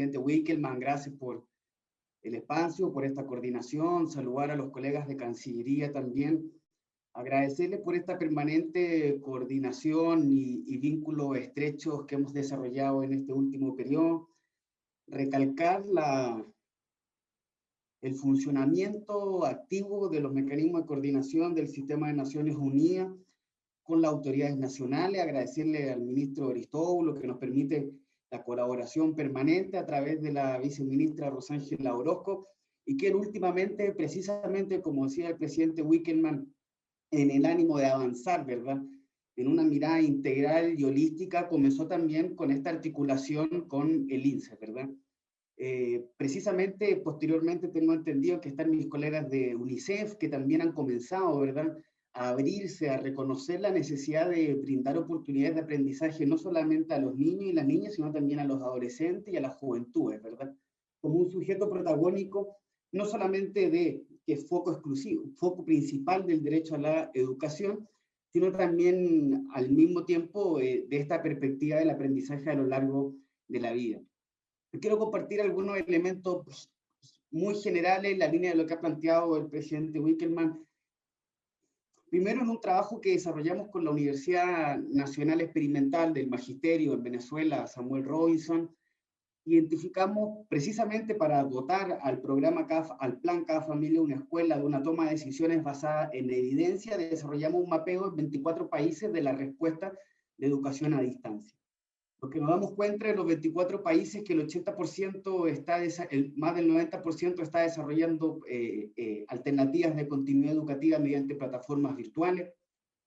presidente Wickelmann, gracias por el espacio, por esta coordinación, saludar a los colegas de Cancillería también, agradecerles por esta permanente coordinación y vínculos estrechos que hemos desarrollado en este último periodo, recalcar el funcionamiento activo de los mecanismos de coordinación del sistema de Naciones Unidas con las autoridades nacionales, agradecerle al ministro Aristóbulo que nos permite la colaboración permanente a través de la viceministra Rosángela Orozco, y que últimamente, precisamente como decía el presidente Wickelmann, en el ánimo de avanzar, ¿verdad?, en una mirada integral y holística, comenzó también con esta articulación con el INSS, ¿verdad? Precisamente, posteriormente tengo entendido que están mis colegas de UNICEF, que también han comenzado, ¿verdad?, a abrirse, a reconocer la necesidad de brindar oportunidades de aprendizaje no solamente a los niños y las niñas, sino también a los adolescentes y a las juventudes, ¿verdad? Como un sujeto protagónico, no solamente que es foco exclusivo, foco principal del derecho a la educación, sino también al mismo tiempo de esta perspectiva del aprendizaje a lo largo de la vida. Quiero compartir algunos elementos muy generales en la línea de lo que ha planteado el presidente Wickelmann. Primero, en un trabajo que desarrollamos con la Universidad Nacional Experimental del Magisterio en Venezuela, Samuel Robinson, identificamos precisamente para dotar al programa al plan Cada Familia una Escuela de una toma de decisiones basada en evidencia, desarrollamos un mapeo en 24 países de la respuesta de educación a distancia. Lo que nos damos cuenta en los 24 países que el 80% más del 90% está desarrollando alternativas de continuidad educativa mediante plataformas virtuales,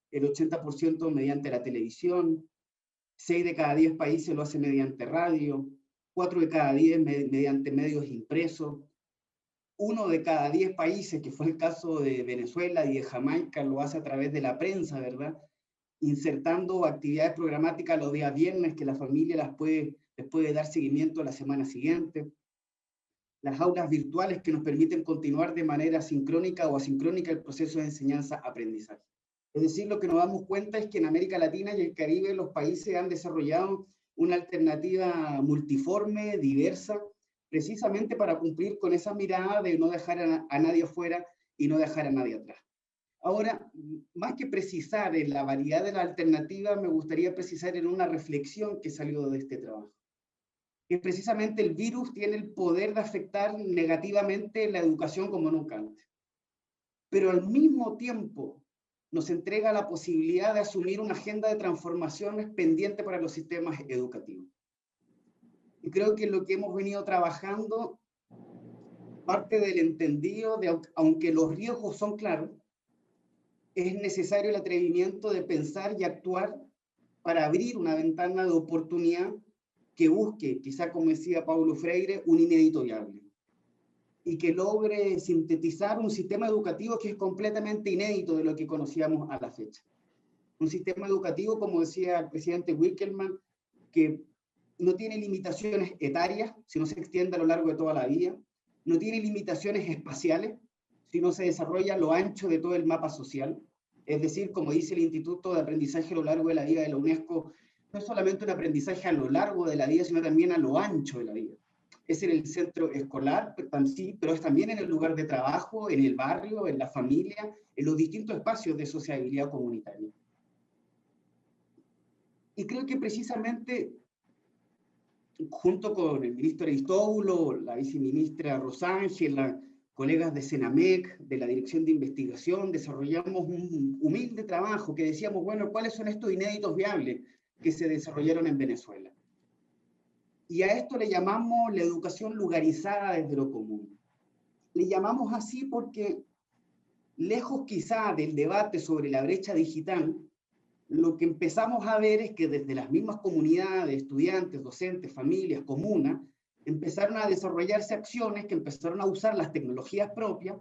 el 80% mediante la televisión, 6 de cada 10 países lo hace mediante radio, 4 de cada 10 mediante medios impresos, 1 de cada 10 países, que fue el caso de Venezuela y de Jamaica, lo hace a través de la prensa, ¿verdad?, insertando actividades programáticas los días viernes que la familia les puede dar seguimiento la semana siguiente. Las aulas virtuales que nos permiten continuar de manera sincrónica o asincrónica el proceso de enseñanza-aprendizaje. Es decir, lo que nos damos cuenta es que en América Latina y el Caribe los países han desarrollado una alternativa multiforme, diversa, precisamente para cumplir con esa mirada de no dejar a nadie afuera y no dejar a nadie atrás. Ahora, más que precisar en la variedad de la alternativa, me gustaría precisar en una reflexión que salió de este trabajo. Que precisamente el virus tiene el poder de afectar negativamente la educación como nunca antes. Pero al mismo tiempo nos entrega la posibilidad de asumir una agenda de transformaciones pendiente para los sistemas educativos. Y creo que lo que hemos venido trabajando parte del entendido de, aunque los riesgos son claros, es necesario el atrevimiento de pensar y actuar para abrir una ventana de oportunidad que busque, quizá como decía Paulo Freire, un inédito viable, y que logre sintetizar un sistema educativo que es completamente inédito de lo que conocíamos a la fecha. Un sistema educativo, como decía el presidente Wickelmann, que no tiene limitaciones etarias, sino se extiende a lo largo de toda la vida, no tiene limitaciones espaciales, sino se desarrolla a lo ancho de todo el mapa social. Es decir, como dice el Instituto de Aprendizaje a lo largo de la vida de la UNESCO, no es solamente un aprendizaje a lo largo de la vida, sino también a lo ancho de la vida. Es en el centro escolar, pero es también en el lugar de trabajo, en el barrio, en la familia, en los distintos espacios de sociabilidad comunitaria. Y creo que precisamente, junto con el ministro Aristóbulo, la viceministra Rosángela, colegas de CENAMEC, de la Dirección de Investigación, desarrollamos un humilde trabajo que decíamos, bueno, ¿cuáles son estos inéditos viables que se desarrollaron en Venezuela? Y a esto le llamamos la educación lugarizada desde lo común. Le llamamos así porque, lejos quizá del debate sobre la brecha digital, lo que empezamos a ver es que desde las mismas comunidades, estudiantes, docentes, familias, comunas, empezaron a desarrollarse acciones que empezaron a usar las tecnologías propias,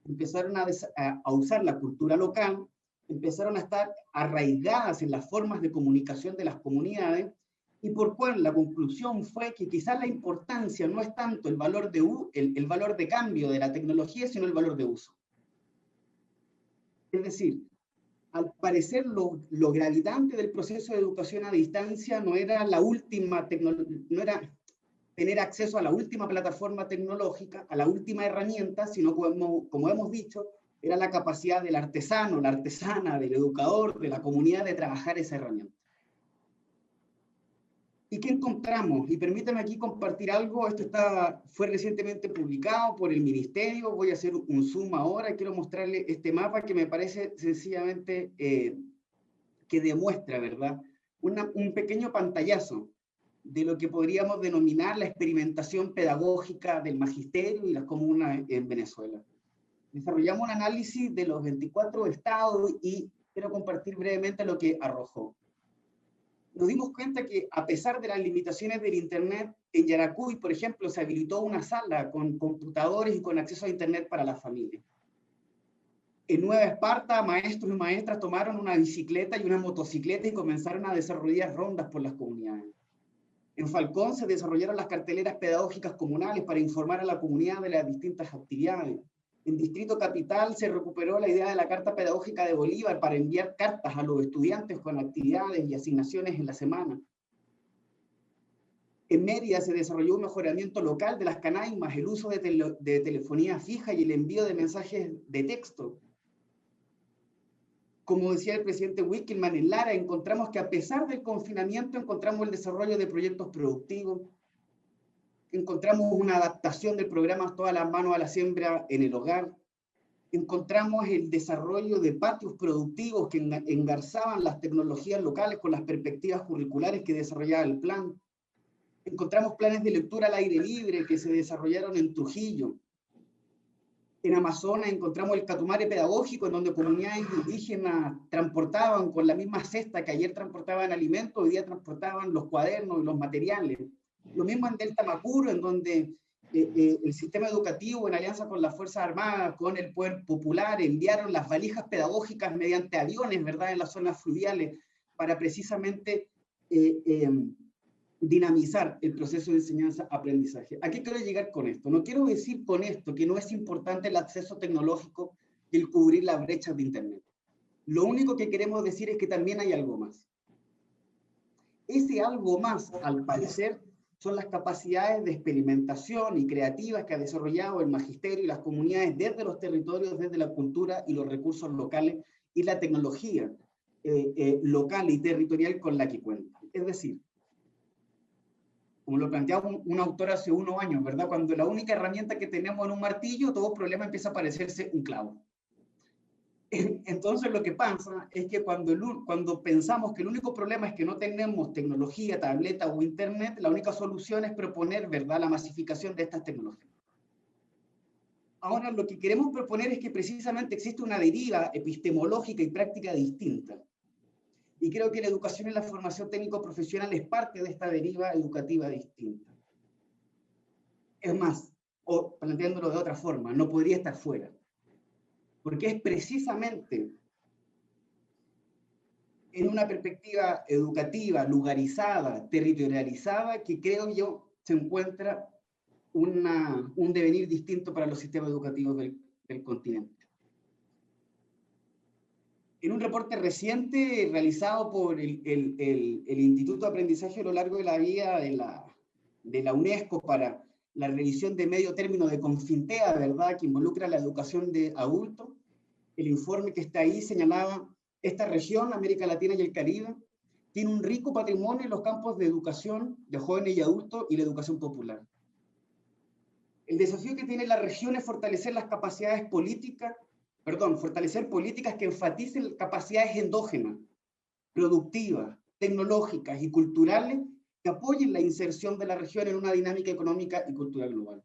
empezaron a usar la cultura local, empezaron a estar arraigadas en las formas de comunicación de las comunidades, y por cual la conclusión fue que quizás la importancia no es tanto el valor de cambio de la tecnología, sino el valor de uso. Es decir, al parecer lo gravitante del proceso de educación a distancia no era la última tecnología, no era tener acceso a la última plataforma tecnológica, a la última herramienta, sino como hemos dicho, era la capacidad del artesano, la artesana, del educador, de la comunidad de trabajar esa herramienta. ¿Y qué encontramos? Y permítanme aquí compartir algo. Esto fue recientemente publicado por el Ministerio. Voy a hacer un zoom ahora y quiero mostrarle este mapa que me parece sencillamente que demuestra, ¿verdad? Un pequeño pantallazo de lo que podríamos denominar la experimentación pedagógica del magisterio y las comunas en Venezuela. Desarrollamos un análisis de los 24 estados y quiero compartir brevemente lo que arrojó. Nos dimos cuenta que, a pesar de las limitaciones del Internet, en Yaracuy, por ejemplo, se habilitó una sala con computadores y con acceso a Internet para las familias. En Nueva Esparta, maestros y maestras tomaron una bicicleta y una motocicleta y comenzaron a desarrollar rondas por las comunidades. En Falcón se desarrollaron las carteleras pedagógicas comunales para informar a la comunidad de las distintas actividades. En Distrito Capital se recuperó la idea de la Carta Pedagógica de Bolívar para enviar cartas a los estudiantes con actividades y asignaciones en la semana. En Mérida se desarrolló un mejoramiento local de las canaimas, el uso de telefonía fija y el envío de mensajes de texto. Como decía el presidente Wickelmann, en Lara encontramos que, a pesar del confinamiento, encontramos el desarrollo de proyectos productivos, encontramos una adaptación del programa Todas las manos a la siembra en el hogar, encontramos el desarrollo de patios productivos que engarzaban las tecnologías locales con las perspectivas curriculares que desarrollaba el plan, encontramos planes de lectura al aire libre que se desarrollaron en Trujillo. En Amazonas encontramos el catumare pedagógico, en donde comunidades indígenas transportaban con la misma cesta que ayer transportaban alimentos, hoy día transportaban los cuadernos y los materiales. Lo mismo en Delta Macuro, en donde el sistema educativo, en alianza con las Fuerzas Armadas, con el Poder Popular, enviaron las valijas pedagógicas mediante aviones, ¿verdad?, en las zonas fluviales, para precisamente dinamizar el proceso de enseñanza-aprendizaje. ¿A qué quiero llegar con esto? No quiero decir con esto que no es importante el acceso tecnológico y el cubrir las brechas de Internet. Lo único que queremos decir es que también hay algo más. Ese algo más, al parecer, son las capacidades de experimentación y creativas que ha desarrollado el magisterio y las comunidades desde los territorios, desde la cultura y los recursos locales y la tecnología local y territorial con la que cuentan. Es decir, como lo planteaba un autor hace unos años, ¿verdad? Cuando la única herramienta que tenemos es un martillo, todo problema empieza a parecerse un clavo. Entonces lo que pasa es que cuando pensamos que el único problema es que no tenemos tecnología, tableta o internet, la única solución es proponer, ¿verdad?, la masificación de estas tecnologías. Ahora lo que queremos proponer es que precisamente existe una deriva epistemológica y práctica distinta. Y creo que la educación y la formación técnico-profesional es parte de esta deriva educativa distinta. Es más, o planteándolo de otra forma, no podría estar fuera. Porque es precisamente en una perspectiva educativa, lugarizada, territorializada, que creo yo se encuentra un devenir distinto para los sistemas educativos del continente. En un reporte reciente realizado por el Instituto de Aprendizaje a lo largo de la vida de la UNESCO para la revisión de medio término de Confintea, ¿verdad?, que involucra la educación de adultos, el informe que está ahí señalaba: esta región, América Latina y el Caribe, tiene un rico patrimonio en los campos de educación de jóvenes y adultos y la educación popular. El desafío que tiene la región es fortalecer las capacidades políticas, fortalecer políticas que enfaticen capacidades endógenas, productivas, tecnológicas y culturales que apoyen la inserción de la región en una dinámica económica y cultural global.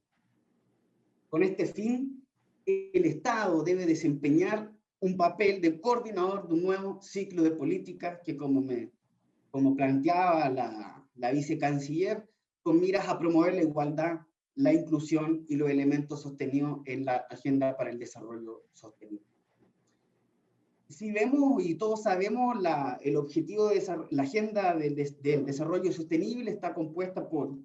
Con este fin, el Estado debe desempeñar un papel de coordinador de un nuevo ciclo de políticas que, como planteaba la vicecanciller, con miras a promover la igualdad, la inclusión y los elementos sostenidos en la Agenda para el Desarrollo Sostenible. Si vemos, y todos sabemos, el objetivo de la Agenda del Desarrollo Sostenible está compuesta por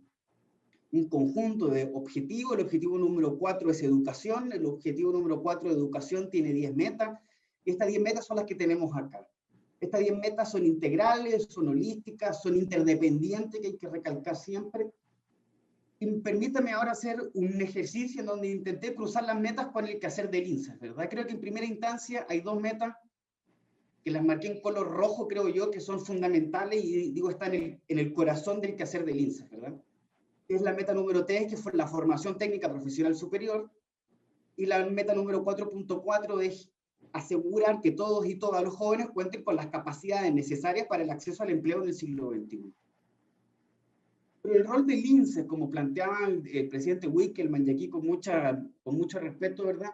un conjunto de objetivos. El objetivo número 4 es educación. El objetivo número 4 de educación tiene 10 metas. Y estas 10 metas son las que tenemos acá. Estas 10 metas son integrales, son holísticas, son interdependientes, que hay que recalcar siempre. Y permítame ahora hacer un ejercicio en donde intenté cruzar las metas con el quehacer del INSEE, ¿verdad? Creo que en primera instancia hay dos metas que las marqué en color rojo, creo yo, que son fundamentales y digo, están en el corazón del quehacer del INSEE, ¿verdad? Es la meta número 3, que fue la formación técnica profesional superior, y la meta número 4.4 es asegurar que todos y todas los jóvenes cuenten con las capacidades necesarias para el acceso al empleo en el siglo XXI. Pero el rol del INSEE, como planteaba el presidente Wickelmann, y aquí con mucho respeto, ¿verdad?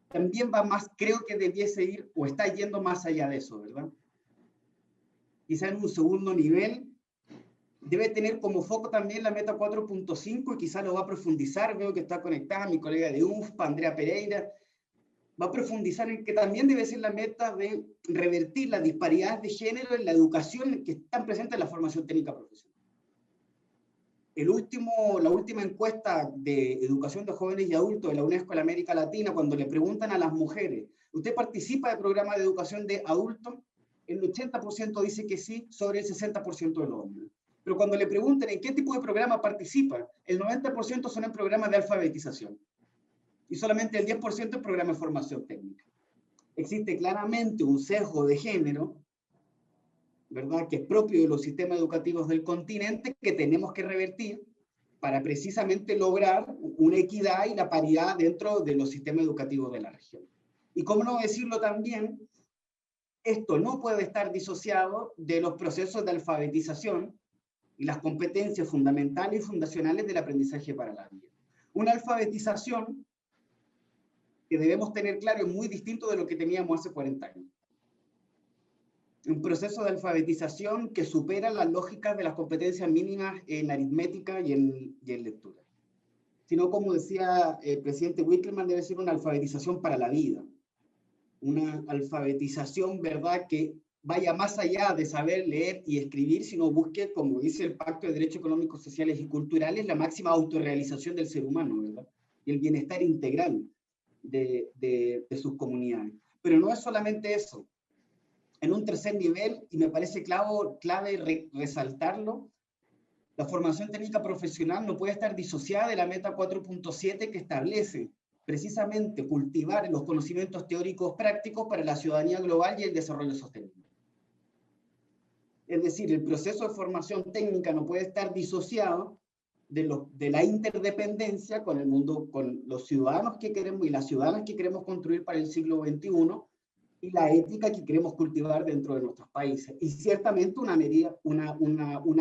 También va más, creo que debiese ir, o está yendo más allá de eso, ¿verdad? Quizá en un segundo nivel, debe tener como foco también la meta 4.5 y quizá lo va a profundizar, veo que está conectada mi colega de UFPA, Andrea Pereira, va a profundizar en que también debe ser la meta de revertir las disparidades de género en la educación que están presentes en la formación técnica profesional. La última encuesta de educación de jóvenes y adultos de la UNESCO en América Latina, cuando le preguntan a las mujeres, ¿usted participa del programa de educación de adultos? El 80% dice que sí, sobre el 60% de los hombres. Pero cuando le preguntan en qué tipo de programa participa, el 90% son en programas de alfabetización y solamente el 10% en programas de formación técnica. Existe claramente un sesgo de género, ¿verdad?, que es propio de los sistemas educativos del continente, que tenemos que revertir para precisamente lograr una equidad y la paridad dentro de los sistemas educativos de la región. Y cómo no decirlo también, esto no puede estar disociado de los procesos de alfabetización y las competencias fundamentales y fundacionales del aprendizaje para la vida. Una alfabetización que debemos tener claro es muy distinto de lo que teníamos hace 40 años. Un proceso de alfabetización que supera las lógicas de las competencias mínimas en aritmética y en lectura. Sino, como decía el presidente Wickelmann, debe ser una alfabetización para la vida. Una alfabetización, ¿verdad?, que vaya más allá de saber leer y escribir, sino busque, como dice el Pacto de Derechos Económicos, Sociales y Culturales, la máxima autorrealización del ser humano, ¿verdad? Y el bienestar integral de sus comunidades. Pero no es solamente eso. En un tercer nivel, y me parece clave resaltarlo, la formación técnica profesional no puede estar disociada de la meta 4.7 que establece precisamente cultivar los conocimientos teóricos prácticos para la ciudadanía global y el desarrollo sostenible. Es decir, el proceso de formación técnica no puede estar disociado de la interdependencia con el mundo, con los ciudadanos que queremos y las ciudadanas que queremos construir para el siglo XXI y la ética que queremos cultivar dentro de nuestros países. Y ciertamente una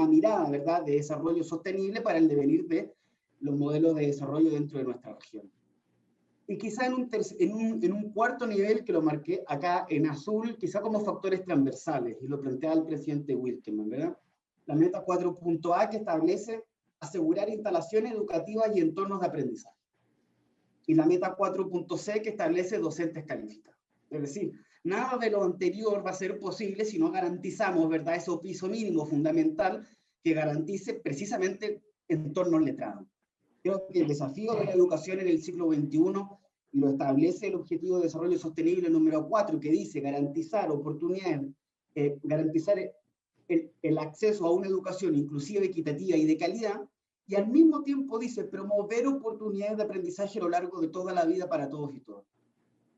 mirada, ¿verdad?, de desarrollo sostenible para el devenir de los modelos de desarrollo dentro de nuestra región. Y quizá en un cuarto nivel, que lo marqué acá en azul, quizá como factores transversales, y lo plantea el presidente Wickelmann, ¿verdad? La meta 4.A, que establece asegurar instalaciones educativas y entornos de aprendizaje. Y la meta 4.C, que establece docentes calificados. Es decir, nada de lo anterior va a ser posible si no garantizamos, ¿verdad?, ese piso mínimo fundamental que garantice precisamente entornos letrados. Creo que el desafío de la educación en el siglo XXI, y lo establece el Objetivo de Desarrollo Sostenible número 4, que dice garantizar oportunidades, garantizar el acceso a una educación inclusiva, equitativa y de calidad, y al mismo tiempo dice promover oportunidades de aprendizaje a lo largo de toda la vida para todos y todas.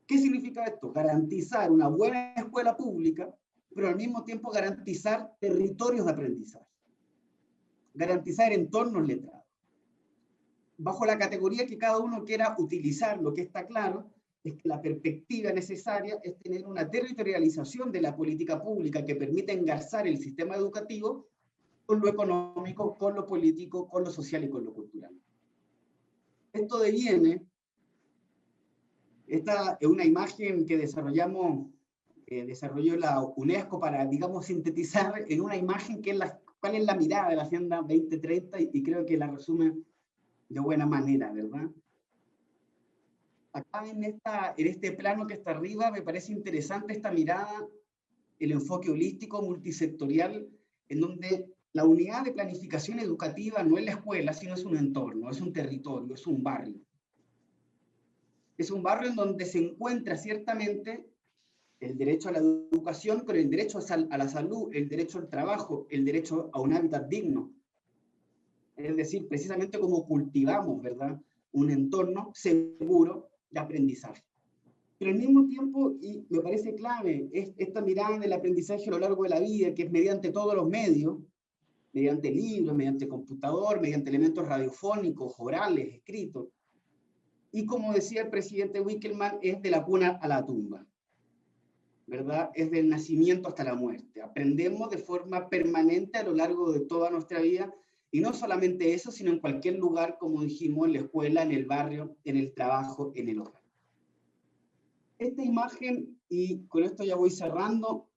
¿Qué significa esto? Garantizar una buena escuela pública, pero al mismo tiempo garantizar territorios de aprendizaje, garantizar entornos letrados, bajo la categoría que cada uno quiera utilizar. Lo que está claro es que la perspectiva necesaria es tener una territorialización de la política pública que permita engarzar el sistema educativo con lo económico, con lo político, con lo social y con lo cultural. Esto deviene, esta es una imagen que desarrolló la UNESCO para, digamos, sintetizar en una imagen que es cuál es la mirada de la Agenda 2030, y creo que la resume de buena manera, ¿verdad? Acá en este plano que está arriba me parece interesante esta mirada, el enfoque holístico, multisectorial, en donde la unidad de planificación educativa no es la escuela, sino es un entorno, es un territorio, es un barrio. Es un barrio en donde se encuentra ciertamente el derecho a la educación con el derecho a la salud, el derecho al trabajo, el derecho a un hábitat digno. Es decir, precisamente como cultivamos, ¿verdad?, un entorno seguro de aprendizaje. Pero al mismo tiempo, y me parece clave, es esta mirada del aprendizaje a lo largo de la vida, que es mediante todos los medios, mediante libros, mediante computador, mediante elementos radiofónicos, orales, escritos. Y como decía el presidente Wickelmann, es de la cuna a la tumba, ¿verdad? Es del nacimiento hasta la muerte. Aprendemos de forma permanente a lo largo de toda nuestra vida, y no solamente eso, sino en cualquier lugar, como dijimos, en la escuela, en el barrio, en el trabajo, en el hogar. Esta imagen, y con esto ya voy cerrando,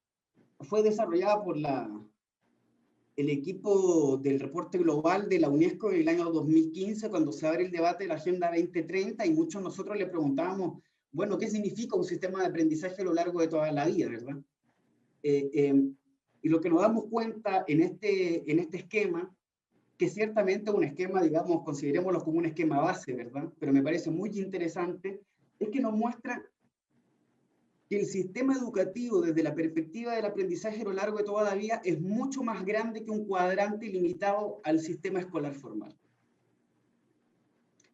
fue desarrollada por el equipo del reporte global de la UNESCO en el año 2015, cuando se abre el debate de la Agenda 2030, y muchos de nosotros le preguntábamos, bueno, ¿qué significa un sistema de aprendizaje a lo largo de toda la vida, verdad? Y lo que nos damos cuenta en este esquema, que ciertamente es un esquema, digamos, considerémoslo como un esquema base, ¿verdad? Pero me parece muy interesante, es que nos muestra que el sistema educativo, desde la perspectiva del aprendizaje a lo largo de toda la vida, es mucho más grande que un cuadrante limitado al sistema escolar formal.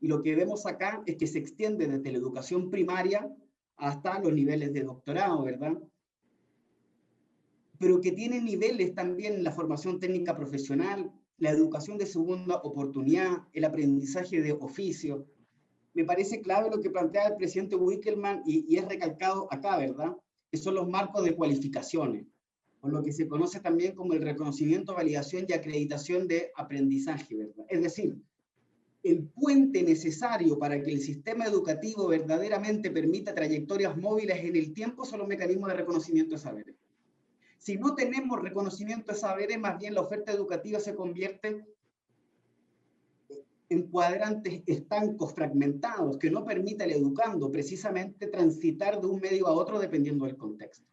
Y lo que vemos acá es que se extiende desde la educación primaria hasta los niveles de doctorado, ¿verdad? Pero que tiene niveles también en la formación técnica profesional, la educación de segunda oportunidad, el aprendizaje de oficio. Me parece clave lo que plantea el presidente Wickelmann, y es recalcado acá, ¿verdad?, que son los marcos de cualificaciones, o lo que se conoce también como el reconocimiento, validación y acreditación de aprendizaje, ¿verdad? Es decir, el puente necesario para que el sistema educativo verdaderamente permita trayectorias móviles en el tiempo son los mecanismos de reconocimiento de saberes. Si no tenemos reconocimiento de saberes, más bien la oferta educativa se convierte en cuadrantes estancos, fragmentados, que no permite al educando precisamente transitar de un medio a otro dependiendo del contexto.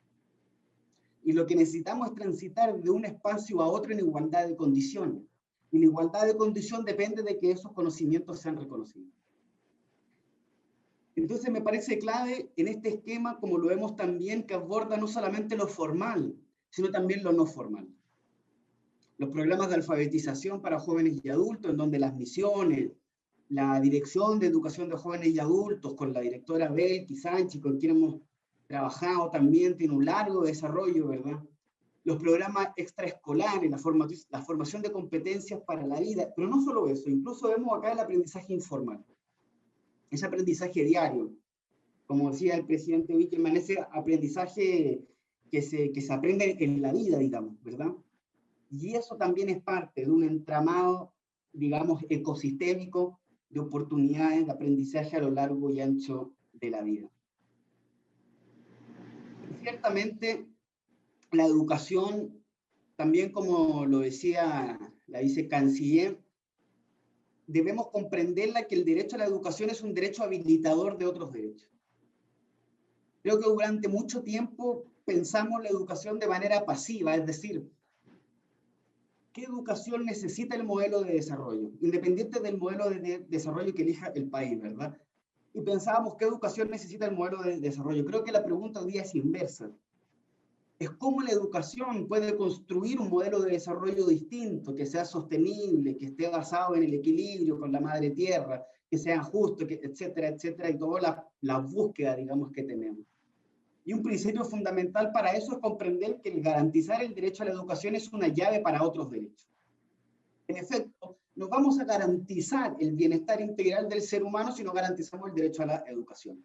Y lo que necesitamos es transitar de un espacio a otro en igualdad de condiciones. Y la igualdad de condición depende de que esos conocimientos sean reconocidos. Entonces me parece clave en este esquema, como lo vemos también, que aborda no solamente lo formal, sino también lo no formal. Los programas de alfabetización para jóvenes y adultos, en donde las misiones, la Dirección de Educación de Jóvenes y Adultos, con la directora Belki Sánchez, con quien hemos trabajado también, tiene un largo desarrollo, ¿verdad? Los programas extraescolares, la formación de competencias para la vida, pero no solo eso, incluso vemos acá el aprendizaje informal, ese aprendizaje diario, como decía el presidente Wickelmann, ese aprendizaje que se aprende en la vida, digamos, ¿verdad? Y eso también es parte de un entramado, digamos, ecosistémico de oportunidades de aprendizaje a lo largo y ancho de la vida. Y ciertamente, la educación, también como lo decía la vicecanciller, debemos comprenderla, que el derecho a la educación es un derecho habilitador de otros derechos. Creo que durante mucho tiempo pensamos la educación de manera pasiva, es decir, ¿qué educación necesita el modelo de desarrollo? Independiente del modelo de desarrollo que elija el país, ¿verdad? Y pensábamos, ¿qué educación necesita el modelo de desarrollo? Creo que la pregunta hoy día es inversa. Es cómo la educación puede construir un modelo de desarrollo distinto, que sea sostenible, que esté basado en el equilibrio con la madre tierra, que sea justo, etcétera, etcétera, y toda la búsqueda, digamos, que tenemos. Y un principio fundamental para eso es comprender que el garantizar el derecho a la educación es una llave para otros derechos. En efecto, no vamos a garantizar el bienestar integral del ser humano si no garantizamos el derecho a la educación.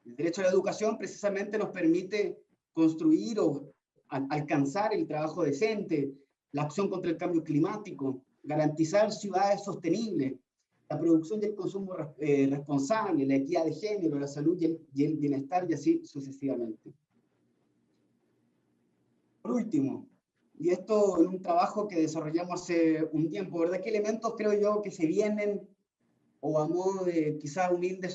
El derecho a la educación precisamente nos permite construir o alcanzar el trabajo decente, la acción contra el cambio climático, garantizar ciudades sostenibles, la producción y el consumo responsable, la equidad de género, la salud y el bienestar, y así sucesivamente. Por último, y esto en un trabajo que desarrollamos hace un tiempo, ¿verdad? ¿Qué elementos creo yo que se vienen, o a modo de quizá humilde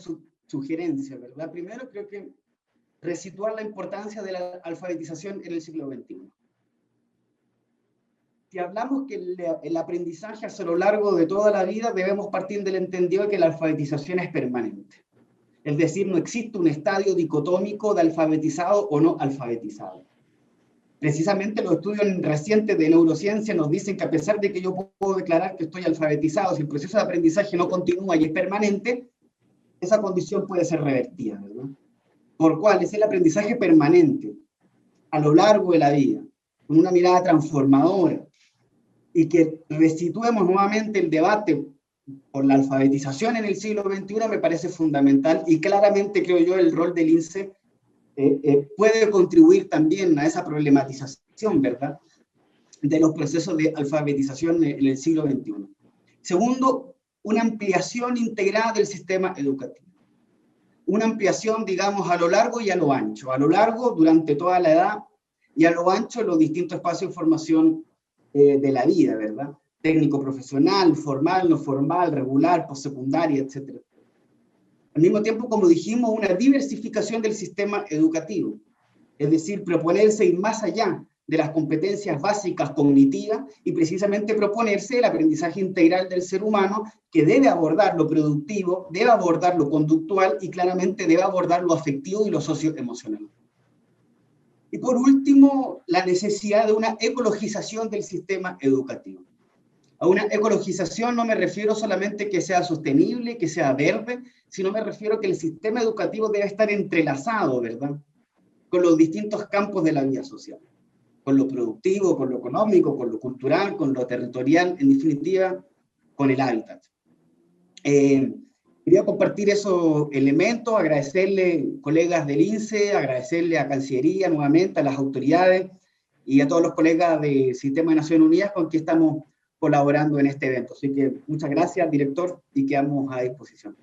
sugerencia, ¿verdad? Primero, creo que resituar la importancia de la alfabetización en el siglo XXI. Si hablamos que el aprendizaje a lo largo de toda la vida, debemos partir del entendido de que la alfabetización es permanente. Es decir, no existe un estadio dicotómico de alfabetizado o no alfabetizado. Precisamente los estudios recientes de neurociencia nos dicen que a pesar de que yo puedo declarar que estoy alfabetizado, si el proceso de aprendizaje no continúa y es permanente, esa condición puede ser revertida, ¿verdad? Por cuál es el aprendizaje permanente, a lo largo de la vida, con una mirada transformadora, y que restituemos nuevamente el debate por la alfabetización en el siglo XXI, me parece fundamental, y claramente creo yo el rol del INSE puede contribuir también a esa problematización, ¿verdad?, de los procesos de alfabetización en el siglo XXI. Segundo, una ampliación integrada del sistema educativo. Una ampliación, digamos, a lo largo y a lo ancho. A lo largo, durante toda la edad, y a lo ancho, en los distintos espacios de formación de la vida, ¿verdad? Técnico profesional, formal, no formal, regular, postsecundaria, etc. Al mismo tiempo, como dijimos, una diversificación del sistema educativo, es decir, proponerse ir más allá de las competencias básicas cognitivas y precisamente proponerse el aprendizaje integral del ser humano, que debe abordar lo productivo, debe abordar lo conductual y claramente debe abordar lo afectivo y lo socioemocional. Y por último, la necesidad de una ecologización del sistema educativo. A una ecologización no me refiero solamente que sea sostenible, que sea verde, sino me refiero que el sistema educativo debe estar entrelazado, ¿verdad?, con los distintos campos de la vida social, con lo productivo, con lo económico, con lo cultural, con lo territorial, en definitiva, con el hábitat. Quería compartir esos elementos, agradecerle, colegas del INSE, agradecerle a Cancillería nuevamente, a las autoridades y a todos los colegas del Sistema de Naciones Unidas con quien estamos colaborando en este evento. Así que muchas gracias, director, y quedamos a disposición.